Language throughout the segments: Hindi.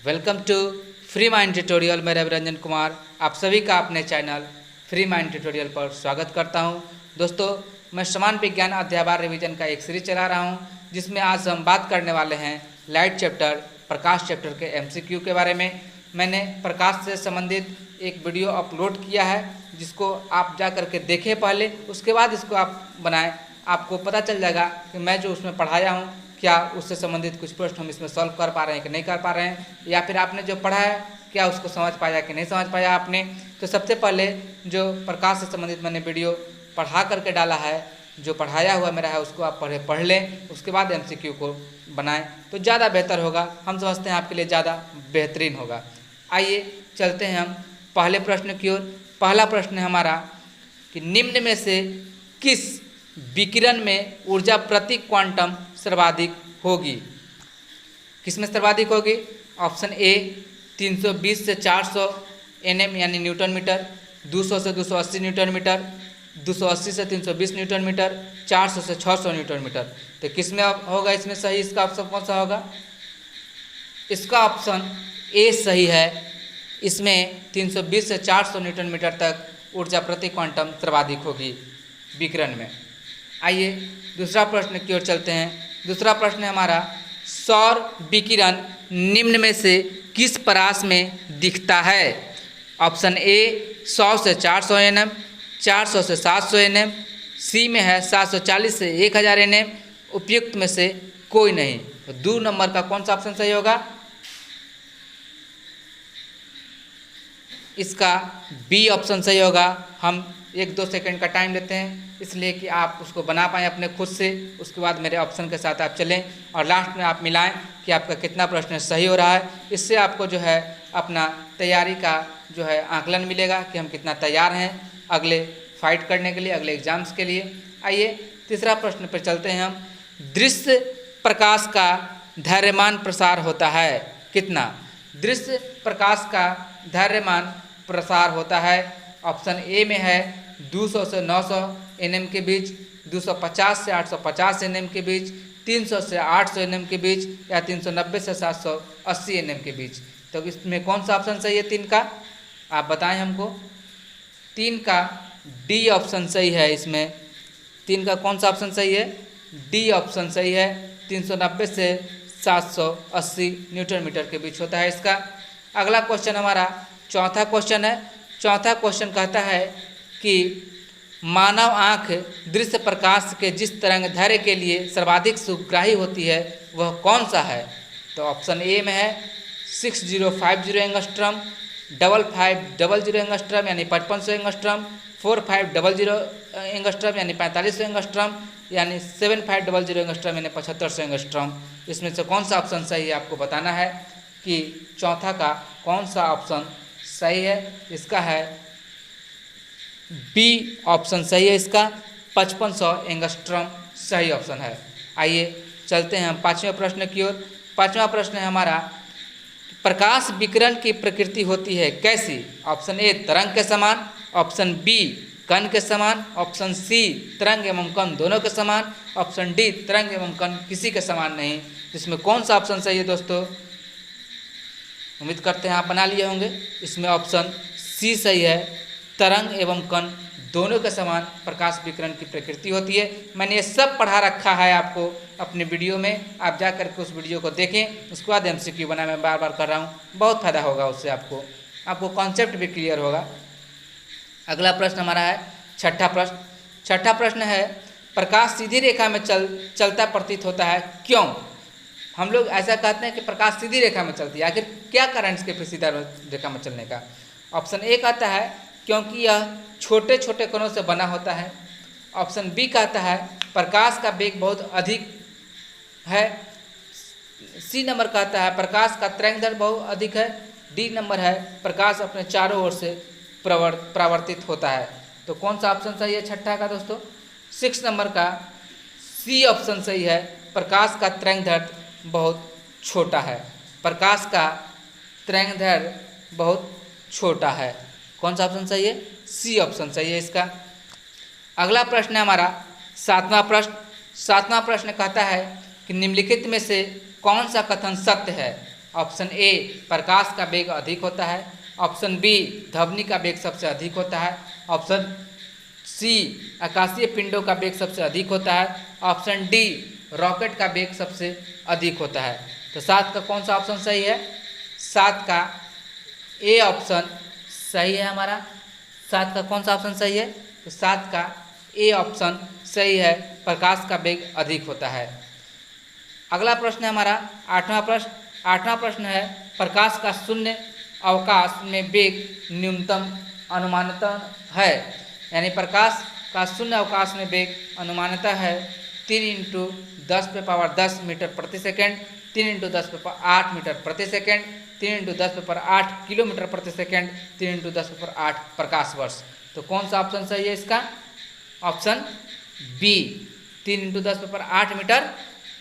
Welcome to Free Mind tutorial. मैं रविरंजन कुमार आप सभी का अपने चैनल फ्री माइंड ट्यूटोरियल पर स्वागत करता हूं। दोस्तों, मैं समान विज्ञान अध्यायवार रिवीजन का एक सीरीज चला रहा हूं, जिसमें आज हम बात करने वाले हैं लाइट चैप्टर प्रकाश चैप्टर के एमसीक्यू के बारे में। मैंने प्रकाश से संबंधित एक वीडियो अपलोड किया है, जिसको आप जा करके देखें पहले, उसके बाद इसको आप बनाएं। आपको पता चल जाएगा कि मैं जो उसमें पढ़ाया हूँ क्या उससे संबंधित कुछ प्रश्न हम इसमें सॉल्व कर पा रहे हैं कि नहीं कर पा रहे हैं, या फिर आपने जो पढ़ा है क्या उसको समझ पाया कि नहीं समझ पाया आपने। तो सबसे पहले जो प्रकाश से संबंधित मैंने वीडियो पढ़ा करके डाला है, जो पढ़ाया हुआ मेरा है, उसको आप पढ़ लें, उसके बाद एमसीक्यू को बनाएं तो ज़्यादा बेहतर होगा। हम समझते हैं आपके लिए ज़्यादा बेहतरीन होगा। आइए चलते हैं हम पहले प्रश्न की ओर। पहला प्रश्न है हमारा कि निम्न में से किस विकिरण में ऊर्जा प्रति क्वांटम सर्वाधिक होगी। किस में सर्वाधिक होगी? ऑप्शन ए 320 से 400 एनएम यानी न्यूटन मीटर, 200 से 280 न्यूटन मीटर, 280 से 320 न्यूटन मीटर, 400 से 600 न्यूटन मीटर। तो किस में होगा इसमें सही? इसका ऑप्शन कौन सा होगा? इसका ऑप्शन ए सही है। इसमें 320 से 400 न्यूटन मीटर तक ऊर्जा प्रति क्वांटम सर्वाधिक होगी विकिरण में। आइए दूसरा प्रश्न की ओर चलते हैं। दूसरा प्रश्न है हमारा, सौर विकिरण निम्न में से किस परास में दिखता है? ऑप्शन ए 100 से 400 एनएम, 400 से 700 एनएम, सी में है 740 से 1000 एनएम, उपयुक्त में से कोई नहीं। तो 2 नंबर का कौन सा ऑप्शन सही होगा? इसका बी ऑप्शन सही होगा। हम 1-2 सेकंड का टाइम लेते हैं, इसलिए कि आप उसको बना पाएँ अपने खुद से। उसके बाद मेरे ऑप्शन के साथ आप चलें और लास्ट में आप मिलाएं कि आपका कितना प्रश्न सही हो रहा है। इससे आपको जो है अपना तैयारी का जो है आकलन मिलेगा कि हम कितना तैयार हैं अगले फाइट करने के लिए, अगले एग्जाम्स के लिए। आइए तीसरा प्रश्न पर चलते हैं हम। दृश्य प्रकाश का धैर्यमान प्रसार होता है कितना? दृश्य प्रकाश का धैर्यमान प्रसार होता है। ऑप्शन ए में है 200 से 900 एनएम के बीच, 250 से 850 एनएम के बीच, 300 से 800 एनएम के बीच, या 390 से 780 एनएम के बीच। तो इसमें कौन सा ऑप्शन सही है 3 का? आप बताएं हमको। 3 का डी ऑप्शन सही है। इसमें 3 का कौन सा ऑप्शन सही है? डी ऑप्शन सही है। 390 से 780 न्यूटन मीटर के बीच होता है इसका। अगला क्वेश्चन हमारा चौथा क्वेश्चन है। चौथा क्वेश्चन कहता है कि मानव आँख दृश्य प्रकाश के जिस तरंग दैर्घ्य के लिए सर्वाधिक सुग्राही होती है वह कौन सा है? तो ऑप्शन ए में है 6050 एंगस्ट्रम, 5500 एंगस्ट्रम यानी 5500 एंगस्ट्रम, 4500 एंगस्ट्रम यानी 4500 एंगस्ट्रम, यानी 7500 एंगस्ट्रम यानी 7500 एंगस्ट्रम। इसमें से कौन सा ऑप्शन सही है आपको बताना है कि चौथा का कौन सा ऑप्शन सही है। इसका है बी ऑप्शन सही है। इसका 5500 एंगस्ट्रम सही ऑप्शन है। आइए चलते हैं हम पाँचवें प्रश्न की ओर। पाँचवा प्रश्न है हमारा, प्रकाश विकिरण की प्रकृति होती है कैसी? ऑप्शन ए तरंग के समान, ऑप्शन बी कण के समान, ऑप्शन सी तरंग एवं कण दोनों के समान, ऑप्शन डी तरंग एवं कण किसी के समान नहीं। इसमें कौन सा ऑप्शन सही है दोस्तों? उम्मीद करते हैं आप बना लिए होंगे। इसमें ऑप्शन सी सही है। तरंग एवं कण दोनों के समान प्रकाश विकिरण की प्रकृति होती है। मैंने ये सब पढ़ा रखा है आपको अपने वीडियो में, आप जा करके उस वीडियो को देखें। उसके बाद एमसीक्यू बना मैं बार बार कर रहा हूँ, बहुत फायदा होगा उससे। आपको कॉन्सेप्ट भी क्लियर होगा। अगला प्रश्न हमारा है छठा प्रश्न। छठा प्रश्न है, प्रकाश सीधी रेखा में चलता प्रतीत होता है क्यों? हम लोग ऐसा कहते हैं कि प्रकाश सीधी रेखा में चलती है, आखिर क्या कारण इसके फिर सीधा रेखा में चलने का? ऑप्शन ए कहता है क्योंकि यह छोटे छोटे कणों से बना होता है। ऑप्शन बी कहता है प्रकाश का वेग बहुत अधिक है। सी नंबर कहता है प्रकाश का तरंगदैर्घ्य बहुत अधिक है। डी नंबर है प्रकाश अपने चारों ओर से परावर्तित होता है। तो कौन सा ऑप्शन सही है छठा का दोस्तों? 6 नंबर का सी ऑप्शन सही है। प्रकाश का तरंगदैर्घ्य बहुत छोटा है। प्रकाश का तरंगदैर्घ्य बहुत छोटा है। कौन सा ऑप्शन सही है? सी ऑप्शन सही है इसका। अगला प्रश्न है हमारा सातवां प्रश्न। सातवां प्रश्न कहता है कि निम्नलिखित में से कौन सा कथन सत्य है? ऑप्शन ए प्रकाश का वेग अधिक होता है, ऑप्शन बी ध्वनि का वेग सबसे अधिक होता है, ऑप्शन सी आकाशीय पिंडों का वेग सबसे अधिक होता है, ऑप्शन डी रॉकेट का वेग सबसे अधिक होता है। तो 7 का कौन सा ऑप्शन सही है? 7 का ए ऑप्शन सही है हमारा। 7 का कौन सा ऑप्शन सही है? तो 7 का ए ऑप्शन सही है, प्रकाश का वेग अधिक होता है। अगला प्रश्न है हमारा 8वां प्रश्न। 8वां प्रश्न है प्रकाश का शून्य अवकाश में वेग न्यूनतम अनुमानतः है, यानी प्रकाश का शून्य अवकाश में वेग अनुमानतः है 3 × 10⁻10 मीटर प्रति सेकेंड, 3 × 10⁸ मीटर प्रति सेकेंड, 3 × 10⁸ किलोमीटर प्रति सेकेंड, 3 × 10⁸ प्रकाश वर्ष। तो कौन सा ऑप्शन सही है इसका? ऑप्शन बी 3 × 10⁸ मीटर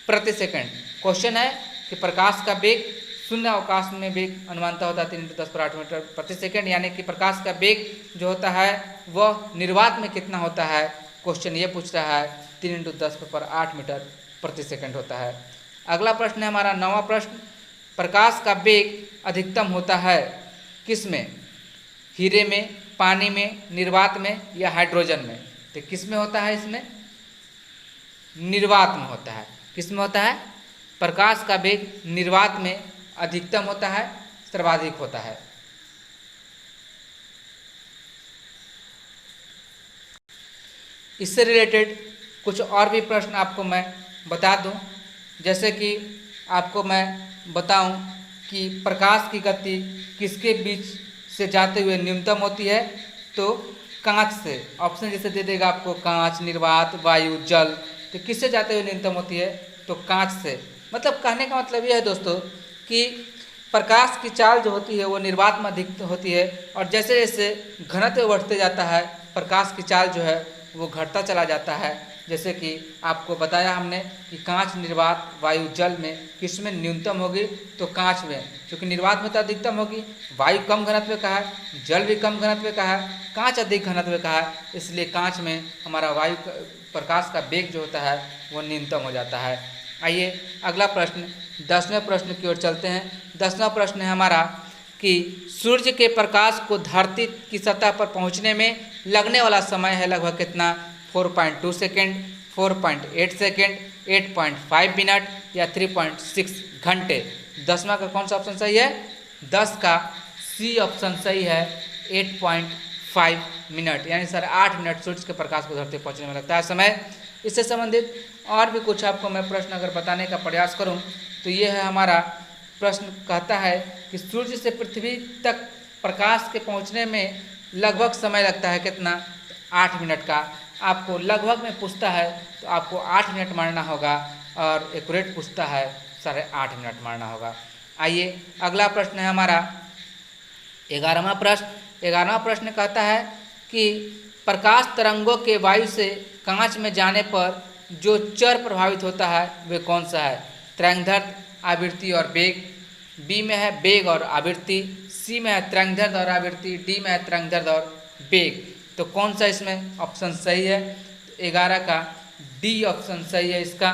प्रति सेकेंड। क्वेश्चन है कि प्रकाश का वेग शून्य अवकाश में वेग अनुमानतः होता है 3 × 10⁸ मीटर प्रति सेकेंड, यानी कि प्रकाश का वेग जो होता है वह निर्वात में कितना होता है? क्वेश्चन ये पूछ रहा है 3 × 10⁸ मीटर प्रति सेकेंड होता है। अगला प्रश्न है हमारा 9वां प्रश्न। प्रकाश का वेग अधिकतम होता है किस में? हीरे में, पानी में, निर्वात में या हाइड्रोजन में? तो किस में होता है? इसमें निर्वात में होता है। किस में होता है? प्रकाश का वेग निर्वात में अधिकतम होता है, सर्वाधिक होता है। इससे रिलेटेड कुछ और भी प्रश्न आपको मैं बता दूं, जैसे कि आपको मैं बताऊं कि प्रकाश की गति किसके बीच से जाते हुए न्यूनतम होती है? तो कांच से। ऑप्शन जैसे दे देगा आपको कांच, निर्वात, वायु, जल। तो किससे जाते हुए न्यूनतम होती है? तो कांच से। मतलब कहने का मतलब यह है दोस्तों कि प्रकाश की चाल जो होती है वो निर्वात में अधिक होती है, और जैसे जैसे घनत्व बढ़ते जाता है प्रकाश की चाल जो है वो घटता चला जाता है। जैसे कि आपको बताया हमने कि कांच, निर्वात, वायु, जल में किस में न्यूनतम होगी? तो कांच में, क्योंकि निर्वात में तो अधिकतम होगी। वायु कम घनत्व का है, जल भी कम घनत्व का है, कांच अधिक घनत्व का है, इसलिए कांच में हमारा वायु प्रकाश का वेग जो होता है वो न्यूनतम हो जाता है। आइए अगला प्रश्न 10वें प्रश्न की ओर चलते हैं। 10वां प्रश्न है हमारा कि सूर्य के प्रकाश को धरती की सतह पर पहुंचने में लगने वाला समय है लगभग कितना? 4.2 सेकेंड, 4.8 सेकेंड, 8.5 मिनट या 3.6 घंटे। 10वां का कौन सा ऑप्शन सही है? 10 का सी ऑप्शन सही है, 8.5 मिनट, यानी सर 8 मिनट सूर्य के प्रकाश को धरती पहुंचने में लगता है समय। इससे संबंधित और भी कुछ आपको मैं प्रश्न अगर बताने का प्रयास करूं तो ये है हमारा प्रश्न कहता है कि सूर्य से पृथ्वी तक प्रकाश के पहुंचने में लगभग समय लगता है कितना? 8 मिनट का। आपको लगभग में पूछता है तो आपको 8 मिनट मारना होगा, और एक्यूरेट पूछता है 8.5 मिनट मारना होगा। आइए अगला प्रश्न है हमारा 11वां प्रश्न। 11वां प्रश्न कहता है कि प्रकाश तरंगों के वायु से कांच में जाने पर जो चर प्रभावित होता है वे कौन सा है? तरंगदैर्घ्य, आवृत्ति और वेग। बी में है वेग और आवृत्ति, सी में है तरंगदैर्घ्य और आवृत्ति, डी में है तरंगदैर्घ्य और वेग। तो कौन सा इसमें ऑप्शन सही है? 11 का डी ऑप्शन सही है। इसका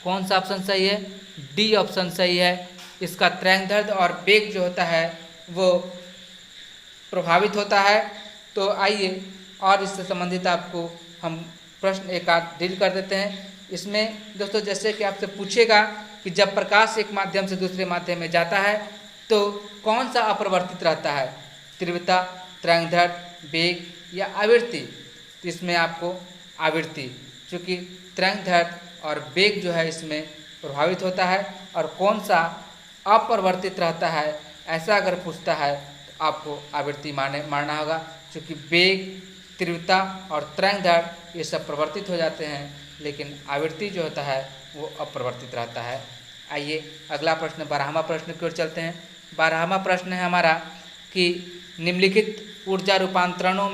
कौन सा ऑप्शन सही है? डी ऑप्शन सही है। इसका तरंगदैर्घ्य और वेग जो होता है वो प्रभावित होता है। तो आइए और इससे संबंधित आपको हम प्रश्न एक आध डील कर देते हैं। इसमें दोस्तों जैसे कि आपसे पूछेगा कि जब प्रकाश एक माध्यम से दूसरे माध्यम में जाता है तो कौन सा अपरिवर्तित रहता है? तीव्रता, तरंगदैर्घ्य, वेग या आवृत्ति? तो इसमें आपको आवृत्ति, चूँकि तरंगदैर्घ्य और वेग जो है इसमें प्रभावित होता है, और कौन सा अपरिवर्तित रहता है ऐसा अगर पूछता है तो आपको आवृत्ति मारना होगा, क्योंकि वेग, तीव्रता और तरंगदैर्घ्य ये सब परिवर्तित हो जाते हैं, लेकिन आवृत्ति जो होता है वो अपरिवर्तित रहता है। आइए अगला प्रश्न 12वां प्रश्न की ओर चलते हैं। 12वां प्रश्न है हमारा कि निम्नलिखित ऊर्जा रूपांतरणों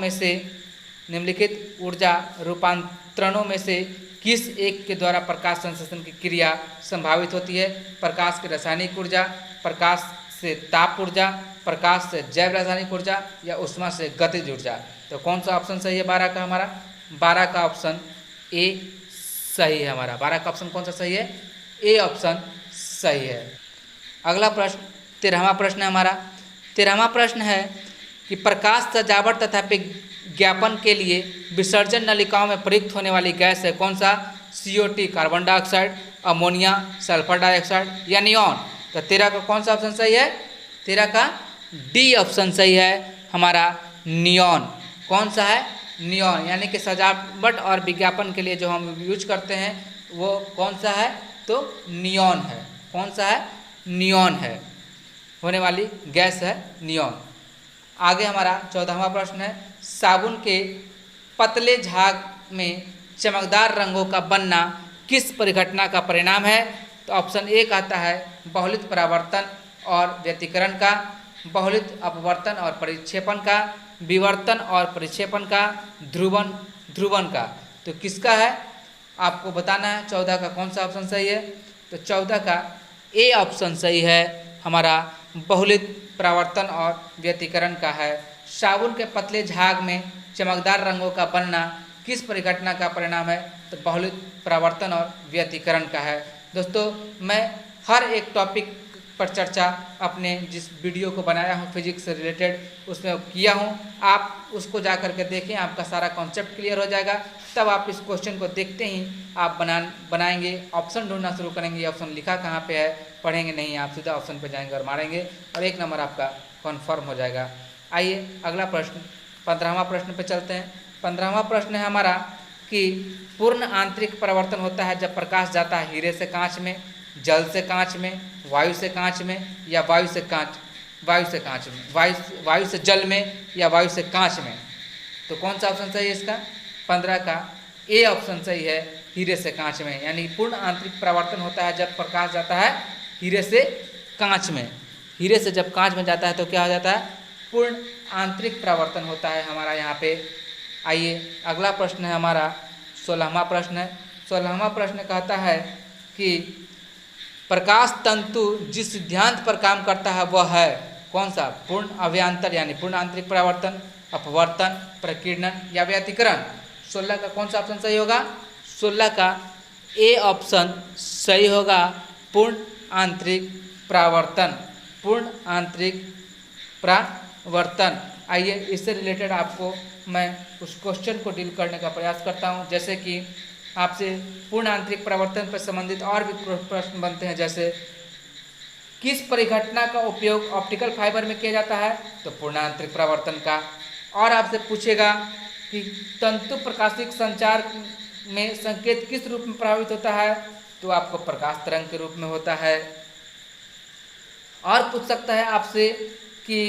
में से किस एक के द्वारा प्रकाश संश्लेषण की क्रिया संभावित होती है? प्रकाश की रासायनिक ऊर्जा, प्रकाश से ताप ऊर्जा, प्रकाश से जैव रासायनिक ऊर्जा या ऊष्मा से गतिज ऊर्जा। तो कौन सा ऑप्शन सही है 12 का? हमारा 12 का ऑप्शन ए सही है। हमारा 12 का ऑप्शन कौन सा सही है? ए ऑप्शन सही है। अगला प्रश्न 13वां प्रश्न है हमारा। 13वां प्रश्न है कि प्रकाश सजावट तथा विज्ञापन के लिए विसर्जन नलिकाओं में प्रयुक्त होने वाली गैस है कौन सा? CO2 carbon dioxide, ammonia sulphur dioxide या नियॉन। तो 13 का कौन सा ऑप्शन सही है? 13 का डी ऑप्शन सही है हमारा, नियॉन। कौन सा है? नियॉन। यानी कि सजावट और विज्ञापन के लिए जो हम यूज करते हैं वो कौन सा है? तो नियॉन है। कौन सा है? नियॉन है, होने वाली गैस है नियॉन। आगे हमारा 14वां प्रश्न है, साबुन के पतले झाग में चमकदार रंगों का बनना किस परिघटना का परिणाम है? तो ऑप्शन ए कहता है बहुलित परावर्तन और व्यतिकरण का, बहुलित अपवर्तन और परिक्षेपण का, विवर्तन और परिक्षेपण का, ध्रुवन का। तो किसका है आपको बताना है। 14 का कौन सा ऑप्शन सही है? तो 14 का ए ऑप्शन सही है हमारा, बहुलित परावर्तन और व्यतिकरण का है। साबुन के पतले झाग में चमकदार रंगों का बनना किस परिघटना का परिणाम है? तो बहुलित परावर्तन और व्यतिकरण का है। दोस्तों मैं हर एक टॉपिक पर चर्चा अपने जिस वीडियो को बनाया हूँ फिजिक्स से रिलेटेड उसमें किया हूँ, आप उसको जा कर के देखें, आपका सारा कॉन्सेप्ट क्लियर हो जाएगा। तब आप इस क्वेश्चन को देखते ही आप बनाएंगे, ऑप्शन ढूंढना शुरू करेंगे, ऑप्शन लिखा कहाँ पे है, पढ़ेंगे नहीं, आप सीधा ऑप्शन पे जाएंगे और मारेंगे और 1 नंबर आपका कन्फर्म हो जाएगा। आइए अगला प्रश्न 15वां प्रश्न पे चलते हैं। 15वां प्रश्न है हमारा कि पूर्ण आंतरिक परावर्तन होता है जब प्रकाश जाता है हीरे से कांच में, जल से कांच में, वायु से कांच में या वायु से जल में या वायु से कांच में। तो कौन सा ऑप्शन सही है इसका? 15 का ए ऑप्शन सही है, हीरे से कांच में। यानी पूर्ण आंतरिक परावर्तन होता है जब प्रकाश जाता है हीरे से कांच में। हीरे से जब कांच में जाता है तो क्या हो जाता है? पूर्ण आंतरिक परावर्तन होता है हमारा यहाँ पे। आइए अगला प्रश्न है हमारा 16वां प्रश्न है। 16वां प्रश्न कहता है कि प्रकाश तंतु जिस सिद्धांत पर काम करता है वह है कौन सा? पूर्ण अभ्यांतर यानी पूर्ण आंतरिक परावर्तन, अपवर्तन, प्रकीर्णन या व्यतिकरण। 16 का कौन सा ऑप्शन सही होगा? 16 का ए ऑप्शन सही होगा, पूर्ण आंतरिक परावर्तन, पूर्ण आंतरिक परावर्तन। आइए इससे रिलेटेड आपको मैं उस क्वेश्चन को डील करने का प्रयास करता हूँ, जैसे कि आपसे पूर्ण आंतरिक परावर्तन पर संबंधित और भी प्रश्न बनते हैं, जैसे किस परिघटना का उपयोग ऑप्टिकल फाइबर में किया जाता है? तो पूर्ण आंतरिक परावर्तन का। और आपसे पूछेगा कि तंतु प्रकाशिक संचार में संकेत किस रूप में प्रभावित होता है? तो आपको प्रकाश तरंग के रूप में होता है। और पूछ सकता है आपसे कि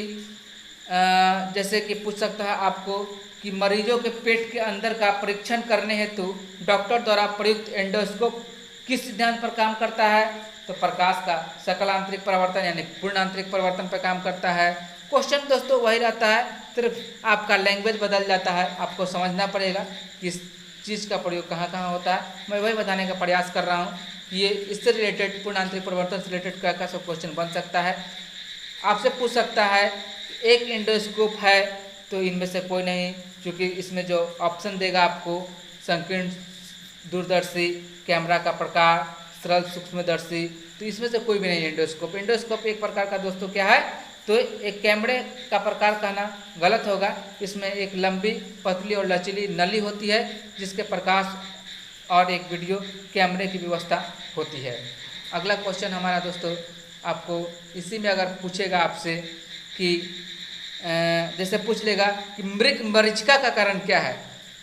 जैसे कि पूछ सकता है आपको कि मरीजों के पेट के अंदर का परीक्षण करने हेतु डॉक्टर द्वारा प्रयुक्त एंडोस्कोप किस सिद्धांत पर काम करता है? तो प्रकाश का सकल आंतरिक परावर्तन यानी पूर्ण आंतरिक परावर्तन पर काम करता है। क्वेश्चन दोस्तों वही रहता है, सिर्फ आपका लैंग्वेज बदल जाता है। आपको समझना पड़ेगा कि इस चीज़ का प्रयोग कहाँ कहाँ होता है। मैं वही बताने का प्रयास कर रहा हूँ कि ये इससे रिलेटेड पूर्ण आंतरिक परावर्तन से रिलेटेड क्या क्या सब क्वेश्चन बन सकता है। आपसे पूछ सकता है एक एंडोस्कोप है तो इनमें से कोई नहीं, क्योंकि इसमें जो ऑप्शन देगा आपको संकीर्ण दूरदर्शी, कैमरा का प्रकार, सरल सूक्ष्मदर्शी, तो इसमें से कोई भी नहीं एंडोस्कोप। एंडोस्कोप एक प्रकार का दोस्तों क्या है? तो एक कैमरे का प्रकार कहना गलत होगा। इसमें एक लंबी, पतली और लचीली नली होती है जिसके प्रकाश और एक वीडियो कैमरे की व्यवस्था होती है। अगला क्वेश्चन हमारा दोस्तों आपको इसी में अगर पूछेगा आपसे कि जैसे पूछ लेगा कि मृग मरीचिका का कारण क्या है?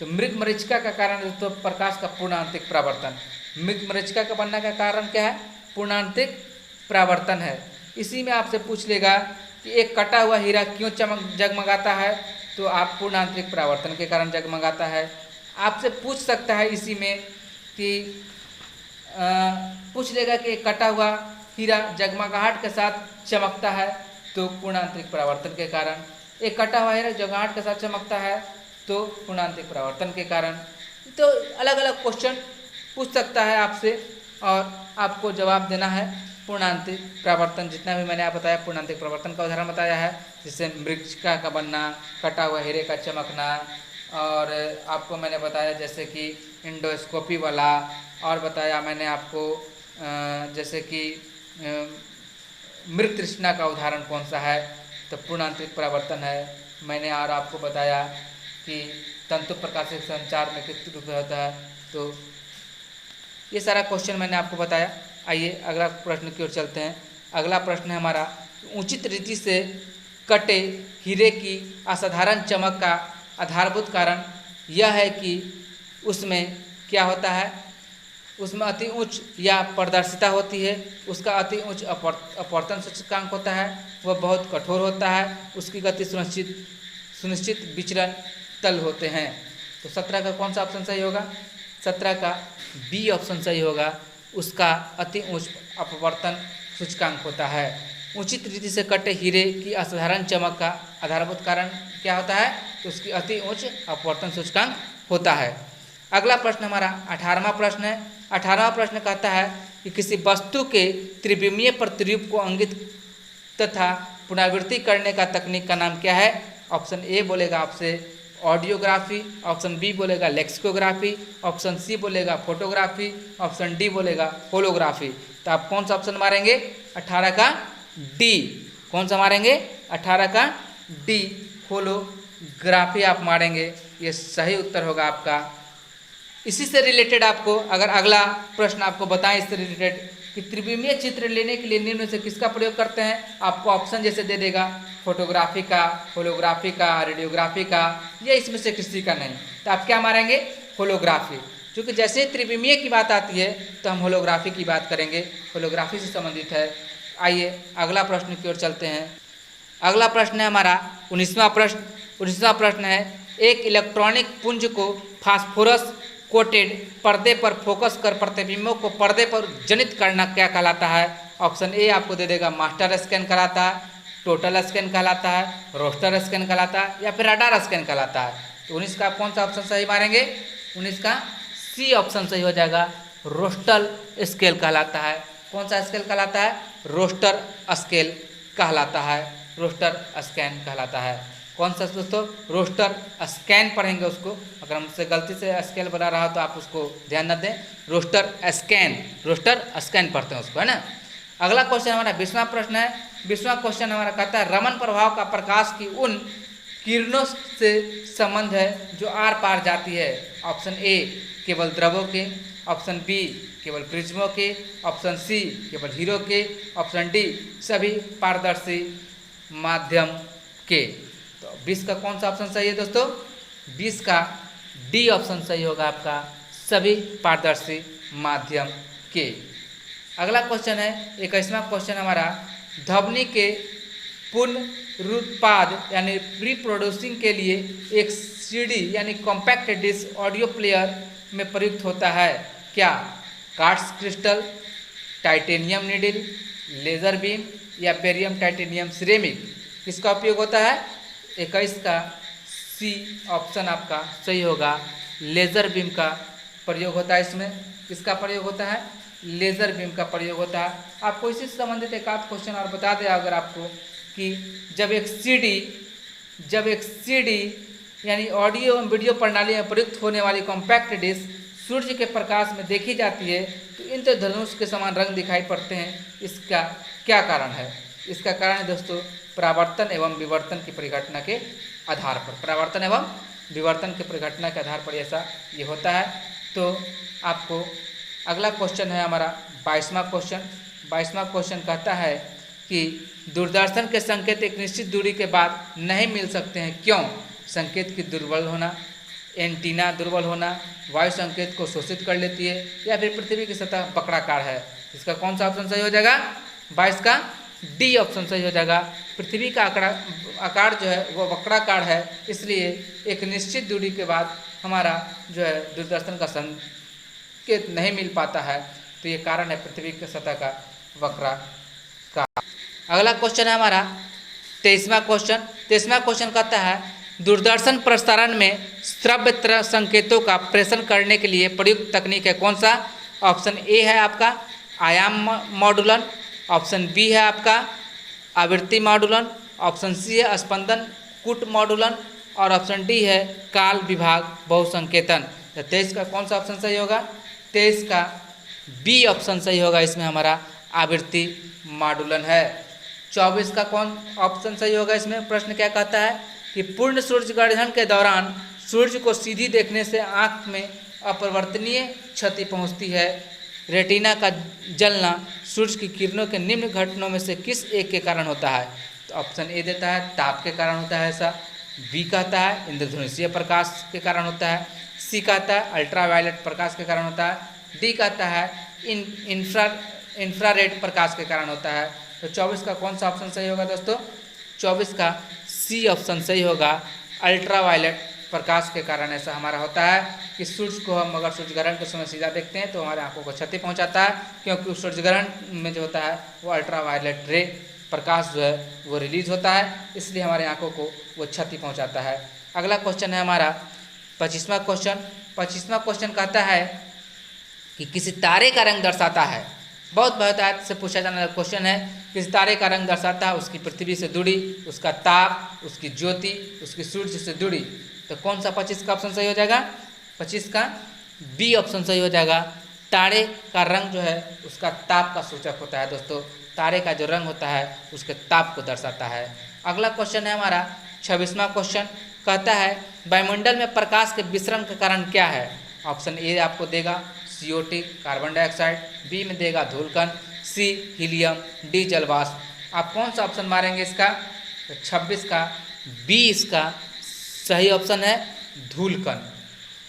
तो मृग मरीचिका का कारण दोस्तों प्रकाश का पूर्ण आंतरिक परावर्तन। मृग मरीचिका का बनने का कारण क्या है? पूर्ण आंतरिक परावर्तन है। इसी में आपसे पूछ लेगा कि एक कटा हुआ हीरा क्यों जगमगाता है? तो आप पूर्ण आंतरिक परावर्तन के कारण जगमगाता है। आपसे पूछ सकता है इसी में कि पूछ लेगा कि एक कटा हुआ हीरा जगमगाहट के साथ चमकता है, तो पूर्ण आंतरिक परावर्तन के कारण। एक कटा हुआ हीरा जगमगाहट के साथ चमकता है तो पूर्ण आंतरिक परावर्तन के कारण। तो अलग अलग क्वेश्चन पूछ सकता है आपसे और आपको जवाब देना है। पूर्ण आंतरिक परावर्तन जितना भी मैंने आप बताया पूर्ण आंतरिक परावर्तन का उदाहरण बताया है, जैसे मृचिका का बनना, कटा हुआ हीरे का चमकना, और आपको मैंने बताया जैसे कि एंडोस्कोपी वाला, और बताया मैंने आपको जैसे कि मृत तृष्णा का उदाहरण कौन सा है? तो पूर्ण आंतरिक परावर्तन है। मैंने और आपको बताया कि तंतु प्रकाशिक संचार में किस रूप में होता है। तो ये सारा क्वेश्चन मैंने आपको बताया। आइए अगला प्रश्न की ओर चलते हैं। अगला प्रश्न है हमारा, उचित रीति से कटे हीरे की असाधारण चमक का आधारभूत कारण यह है कि उसमें क्या होता है? उसमें अति उच्च या पारदर्शिता होती है, उसका अति उच्च अपवर्तन सूचकांक होता है, वह बहुत कठोर होता है, उसकी गति सुनिश्चित विचलन तल होते हैं। तो 17 का कौन सा ऑप्शन सही होगा? 17 का बी ऑप्शन सही होगा। उसका अति उच्च अपवर्तन सूचकांक होता है। उचित रीति से कटे हीरे की असाधारण चमक का आधारभूत कारण क्या होता है? तो उसकी अति उच्च अपवर्तन सूचकांक होता है। अगला प्रश्न हमारा 18वां प्रश्न है। 18वां प्रश्न कहता है कि किसी वस्तु के त्रिविमीय प्रतिरूप को अंकित तथा पुनरावृत्ति करने का तकनीक का नाम क्या है? ऑप्शन ए बोलेगा आपसे ऑडियोग्राफी, ऑप्शन बी बोलेगा लेक्सिकोग्राफी, ऑप्शन सी बोलेगा फोटोग्राफी, ऑप्शन डी बोलेगा होलोग्राफी। तो आप कौन सा ऑप्शन मारेंगे? 18 का डी। कौन सा मारेंगे? 18 का डी, होलोग्राफी आप मारेंगे। ये सही उत्तर होगा आपका। इसी से रिलेटेड आपको अगर अगला प्रश्न आपको बताएं इससे रिलेटेड कि त्रिविमीय चित्र लेने के लिए निम्न से किसका प्रयोग करते हैं? आपको ऑप्शन जैसे दे देगा फोटोग्राफी का, होलोग्राफी का, रेडियोग्राफी का, या इसमें से किसी का नहीं। तो आप क्या मारेंगे? होलोग्राफी। क्योंकि जैसे त्रिविमीय की बात आती है तो हम होलोग्राफी की बात करेंगे, होलोग्राफी से संबंधित है। आइए अगला प्रश्न की ओर चलते हैं। अगला प्रश्न है हमारा 19वां प्रश्न। 19वां प्रश्न है, एक इलेक्ट्रॉनिक पुंज को फास्फोरस कोटेड पर्दे पर फोकस कर प्रतिबिंबों को पर्दे पर जनित करना क्या कहलाता है? ऑप्शन ए आपको दे देगा मास्टर स्कैन कहलाता है, टोटल स्कैन कहलाता है, रोस्टर स्कैन कहलाता है, या फिर रडार स्कैन कहलाता है। तो 19 का कौन सा ऑप्शन सही मारेंगे? 19 का सी ऑप्शन सही हो जाएगा, रोस्टर स्केल कहलाता है। कौन सा स्केल कहलाता है? रोस्टर स्केल कहलाता है, रोस्टर स्कैन कहलाता है। कौन सा दोस्तों? रोस्टर स्कैन पढ़ेंगे उसको। अगर हमसे गलती से स्केल बना रहा हो तो आप उसको ध्यान न दें। रोस्टर स्कैन पढ़ते हैं उसको, है ना। अगला क्वेश्चन हमारा 20वां प्रश्न है। 20वां क्वेश्चन हमारा कहता है रमन प्रभाव का प्रकाश की उन किरणों से संबंध है जो आर पार जाती है। ऑप्शन ए केवल द्रवों के, ऑप्शन बी केवल प्रिज्मों के, ऑप्शन सी केवल हीरो के, ऑप्शन डी सभी पारदर्शी माध्यम के। तो 20 का कौन सा ऑप्शन सही है दोस्तों? 20 का डी ऑप्शन सही होगा आपका, सभी पारदर्शी माध्यम के। अगला क्वेश्चन है 21वां क्वेश्चन हमारा, ध्वनि के पुनरुत्पाद यानी रिप्रोड्यूसिंग के लिए एक सीडी यानी कॉम्पैक्ट डिस्क ऑडियो प्लेयर में प्रयुक्त होता है क्या? Quartz crystal, titanium needle, laser beam, या बेरियम टाइटेनियम सिरेमिक। किसका उपयोग होता है? 21 का सी ऑप्शन आपका सही होगा, लेज़र बीम का प्रयोग होता है। इसमें किसका प्रयोग होता है? लेज़र बीम का प्रयोग होता है। आपको इसी से संबंधित एक आध क्वेश्चन और बता दें अगर आपको कि जब एक सीडी यानी ऑडियो एवं वीडियो प्रणाली में प्रयुक्त होने वाली कॉम्पैक्ट डिस्क सूर्य के प्रकाश में देखी जाती है तो इंद्रधनुष के समान रंग दिखाई पड़ते हैं। इसका क्या कारण है? इसका कारण है दोस्तों परावर्तन एवं विवर्तन की परिघटना के आधार पर, परावर्तन एवं विवर्तन के परिघटना के आधार पर ऐसा ये होता है। तो आपको अगला क्वेश्चन है हमारा 22वां क्वेश्चन। 22वां क्वेश्चन कहता है कि दूरदर्शन के संकेत एक निश्चित दूरी के बाद नहीं मिल सकते हैं, क्यों? संकेत की दुर्बल होना, एंटीना दुर्बल होना, वायु संकेत को शोषित कर लेती है, या फिर पृथ्वी की सतह वक्राकार है। इसका कौन सा ऑप्शन सही हो जाएगा? 22 का डी ऑप्शन सही हो जाएगा। पृथ्वी का आकार जो है वो वक्राकार है, इसलिए एक निश्चित दूरी के बाद हमारा जो है दूरदर्शन का संकेत नहीं मिल पाता है। तो ये कारण है पृथ्वी की सतह का वक्राकार। अगला क्वेश्चन है हमारा 23वां क्वेश्चन। 23वां क्वेश्चन कहता है दूरदर्शन प्रसारण में श्रव्य संकेतों का प्रेषण करने के लिए प्रयुक्त तकनीक है कौन सा? ऑप्शन ए है आपका आयाम मॉडुलन, ऑप्शन बी है आपका आवृत्ति मॉडुलन, ऑप्शन सी है स्पंदन कूट मॉडुलन, और ऑप्शन डी है काल विभाग बहुसंकेतन। तो 23 का कौन सा ऑप्शन सही होगा? 23 का बी ऑप्शन सही होगा। इसमें हमारा आवृत्ति मॉडुलन है। 24 का कौन ऑप्शन सही होगा? इसमें प्रश्न क्या कहता है कि पूर्ण सूर्य ग्रहण के दौरान सूर्य को सीधी देखने से आँख में अपरिवर्तनीय क्षति पहुँचती है। रेटिना का जलना सूर्य की किरणों के निम्न घटनाओं में से किस एक के कारण होता है? तो ऑप्शन ए देता है ताप के कारण होता है ऐसा, बी कहता है इंद्रधनुषीय प्रकाश के कारण होता है, सी कहता है अल्ट्रावायलेट प्रकाश के कारण होता है, डी कहता है इंफ्रारेड प्रकाश के कारण होता है। तो 24 का कौन सा ऑप्शन सही होगा दोस्तों? 24 का सी ऑप्शन सही होगा, अल्ट्रावायलेट प्रकाश के कारण ऐसा हमारा होता है कि सूर्य को हम अगर सूर्य ग्रहण के समय सीधा देखते हैं तो हमारे आंखों को क्षति पहुंचाता है, क्योंकि उस सूर्य ग्रहण में जो होता है वो अल्ट्रावायलेट रे प्रकाश जो है वो रिलीज होता है, इसलिए हमारे आंखों को वो क्षति पहुंचाता है। अगला क्वेश्चन है हमारा 25वां क्वेश्चन। 25वां क्वेश्चन कहता है कि किसी तारे का रंग दर्शाता है, बहुत बहुत से पूछा जाने वाला क्वेश्चन है। किसी तारे का रंग दर्शाता है उसकी पृथ्वी से दूरी, उसका ताप, उसकी ज्योति, उसकी सूर्य से दूरी। तो कौन सा 25 का ऑप्शन सही हो जाएगा? 25 का बी ऑप्शन सही हो जाएगा। तारे का रंग जो है उसका ताप का सूचक होता है दोस्तों। तारे का जो रंग होता है उसके ताप को दर्शाता है। अगला क्वेश्चन है हमारा 26वां क्वेश्चन। कहता है वायुमंडल में प्रकाश के विसरण का कारण क्या है? ऑप्शन ए आपको देगा CO2 कार्बन डाइऑक्साइड, बी में देगा धूलकण, सी हीलियम, डी जलवाष्प। आप कौन सा ऑप्शन मारेंगे इसका? तो 26 का बी इसका सही ऑप्शन है, धूलकण।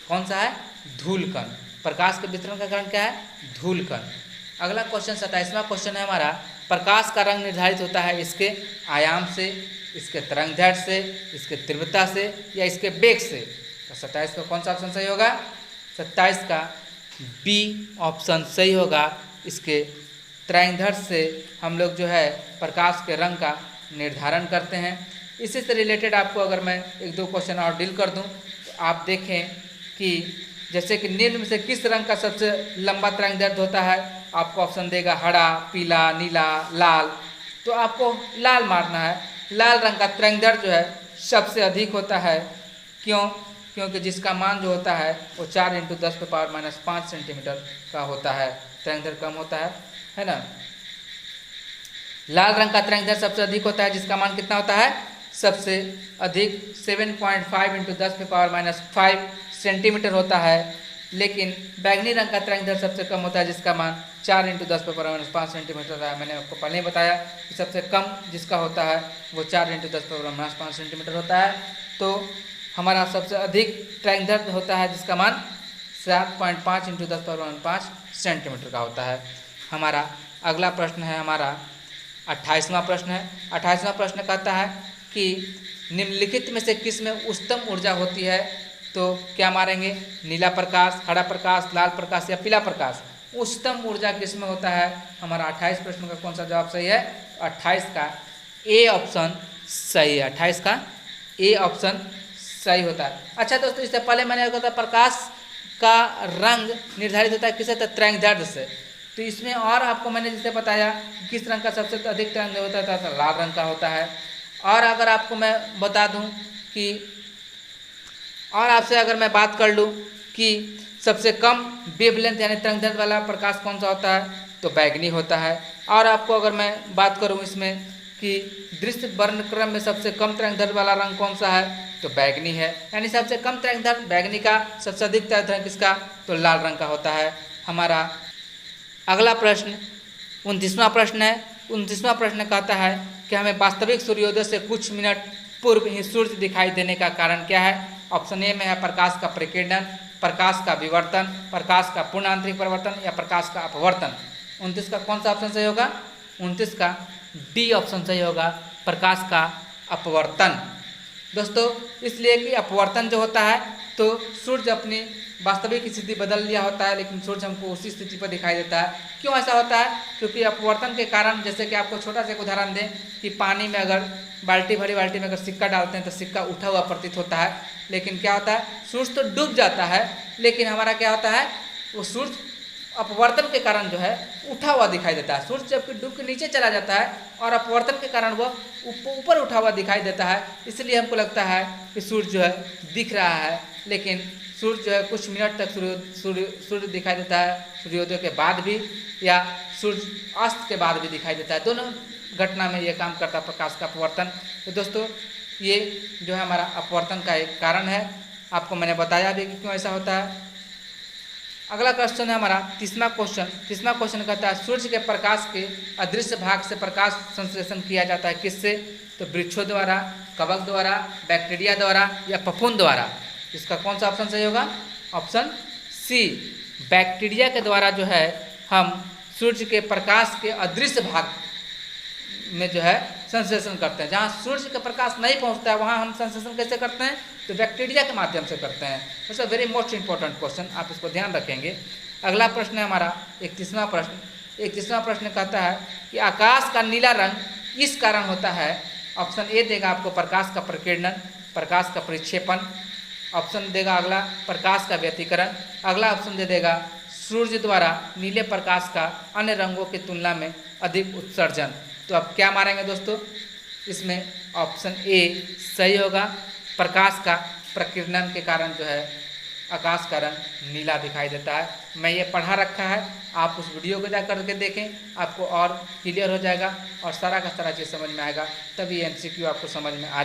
कौन सा है? धूलकण। प्रकाश के वितरण का कारण क्या है? धूलकण। अगला क्वेश्चन 27वां क्वेश्चन है हमारा। प्रकाश का रंग निर्धारित होता है इसके आयाम से, इसके तरंगदैर्घ्य से, इसके तीव्रता से या इसके वेग से। तो 27 का कौन सा ऑप्शन सही होगा? 27 का बी ऑप्शन सही होगा। इसके तरंगदैर्घ्य से हम लोग जो है प्रकाश के रंग का निर्धारण करते हैं। इसी से रिलेटेड आपको अगर मैं एक दो क्वेश्चन और डील कर दूं तो आप देखें कि जैसे कि निम्न में से किस रंग का सबसे लंबा तरंगदैर्घ्य होता है? आपको ऑप्शन देगा हरा, पीला, नीला, लाल। तो आपको लाल मारना है। लाल रंग का तरंगदैर्घ्य जो है सबसे अधिक होता है। क्यों? क्योंकि जिसका मान जो होता है वो 4 × 10⁻⁵ सेंटीमीटर का होता है। तरंगदैर्घ्य कम होता है ना। लाल रंग का तरंगदैर्घ्य सबसे अधिक होता है, जिसका मान कितना होता है? सबसे अधिक 7.5 × 10⁻⁵ सेंटीमीटर होता है। लेकिन बैगनी रंग का तरंगदैर्घ्य सबसे कम होता है, जिसका मान 4 × 10⁻5 सेंटीमीटर होता है। मैंने आपको पहले ही बताया कि सबसे कम जिसका होता है वो 4 × 10⁻5 सेंटीमीटर होता है। तो हमारा सबसे अधिक तरंगदैर्घ्य होता है जिसका मान 7.5 × 10⁻5 सेंटीमीटर का होता है। हमारा अगला प्रश्न है हमारा 28वां प्रश्न है। 28वां प्रश्न कहता है कि निम्नलिखित में से किस में उच्चतम ऊर्जा होती है? तो क्या मारेंगे? नीला प्रकाश, हरा प्रकाश, लाल प्रकाश या पीला प्रकाश। उच्चतम ऊर्जा किस में होता है? हमारा 28 प्रश्न का कौन सा जवाब सही है? 28 का ए ऑप्शन सही है। 28 का ए ऑप्शन सही होता है। अच्छा दोस्तों, इससे पहले मैंने कहा था प्रकाश का रंग निर्धारित होता है किससे? तो तरंगदैर्घ्य से। तो इसमें और आपको मैंने जैसे बताया किस रंग का सबसे अधिक तरंगदैर्घ्य होता है तो लाल रंग का होता है। और अगर आपको मैं बता दूं कि और आपसे अगर मैं बात कर लूं कि सबसे कम वेवलेंथ यानी तरंगदैर्घ्य वाला प्रकाश कौन सा होता है? तो बैगनी होता है। और आपको अगर मैं बात करूं इसमें कि दृश्य वर्णक्रम में सबसे कम तरंगदैर्घ्य वाला रंग कौन सा है? तो बैगनी है। यानी सबसे कम तरंगदैर्घ्य बैगनी का, सबसे अधिक तरंगदैर्घ्य किसका? तो लाल रंग का होता है। हमारा अगला प्रश्न 29वां प्रश्न है। 29वां प्रश्न कहता है कि हमें वास्तविक सूर्योदय से कुछ मिनट पूर्व ही सूर्य दिखाई देने का कारण क्या है? ऑप्शन ए में है प्रकाश का प्रकीर्णन, प्रकाश का विवर्तन, प्रकाश का पूर्ण आंतरिक परिवर्तन या प्रकाश का अपवर्तन। 29 का कौन सा ऑप्शन सही होगा? 29 का डी ऑप्शन सही होगा, प्रकाश का अपवर्तन। दोस्तों इसलिए कि अपवर्तन जो होता है तो सूर्य अपनी वास्तविक स्थिति बदल लिया होता है, लेकिन सूर्य हमको उसी स्थिति पर दिखाई देता है। क्यों ऐसा होता है? क्योंकि अपवर्तन के कारण, जैसे कि आपको छोटा सा एक उदाहरण दें कि पानी में अगर भरी बाल्टी में अगर सिक्का डालते हैं तो सिक्का उठा हुआ प्रतीत होता है, लेकिन क्या होता है? सूर्य तो डूब जाता है, लेकिन हमारा क्या होता है? वो सूर्य अपवर्तन के कारण जो है उठा हुआ दिखाई देता है। सूर्य जबकि डूब के नीचे चला जाता है और अपवर्तन के कारण वह ऊपर उठा हुआ दिखाई देता है। इसलिए हमको लगता है कि सूर्य जो है दिख रहा है, लेकिन सूर्य जो है कुछ मिनट तक सूर्य दिखाई देता है, सूर्योदय के बाद भी या सूर्य अस्त के बाद भी दिखाई देता है। दोनों घटना में ये काम करता है प्रकाश का अपवर्तन। तो दोस्तों ये जो है हमारा अपवर्तन का एक कारण है, आपको मैंने बताया भी कि क्यों ऐसा होता है। अगला क्वेश्चन है हमारा 30वां क्वेश्चन। 30वां क्वेश्चन कहता है सूर्य के प्रकाश के अदृश्य भाग से प्रकाश संश्लेषण किया जाता है किससे? तो वृक्षों द्वारा, कवक द्वारा, बैक्टीरिया द्वारा या फफूंद द्वारा। इसका कौन सा ऑप्शन सही होगा? ऑप्शन सी, बैक्टीरिया के द्वारा जो है हम सूर्य के प्रकाश के अदृश्य भाग में जो है संश्लेषण करते हैं। जहाँ सूर्य का प्रकाश नहीं पहुँचता है वहाँ हम संश्लेषण कैसे करते हैं? तो बैक्टीरिया के माध्यम से करते हैं। दोस्तों वेरी मोस्ट इंपॉर्टेंट क्वेश्चन, आप इसको ध्यान रखेंगे। अगला प्रश्न है हमारा 31वां प्रश्न। 31वां प्रश्न कहता है कि आकाश का नीला रंग इस कारण होता है। ऑप्शन ए देगा आपको प्रकाश का प्रकीर्णन, प्रकाश का परिक्षेपण। ऑप्शन देगा अगला प्रकाश का व्यतिकरण। अगला ऑप्शन दे देगा सूर्य द्वारा नीले प्रकाश का अन्य रंगों की तुलना में अधिक उत्सर्जन। तो अब क्या मारेंगे दोस्तों? इसमें ऑप्शन ए सही होगा, प्रकाश का प्रकीर्णन के कारण जो है आकाश का रंग नीला दिखाई देता है। मैं ये पढ़ा रखा है, आप उस वीडियो को जा करके देखें, आपको और क्लियर हो जाएगा और सारा का सारा चीज़ समझ में आएगा, तभी MCQ आपको समझ में आ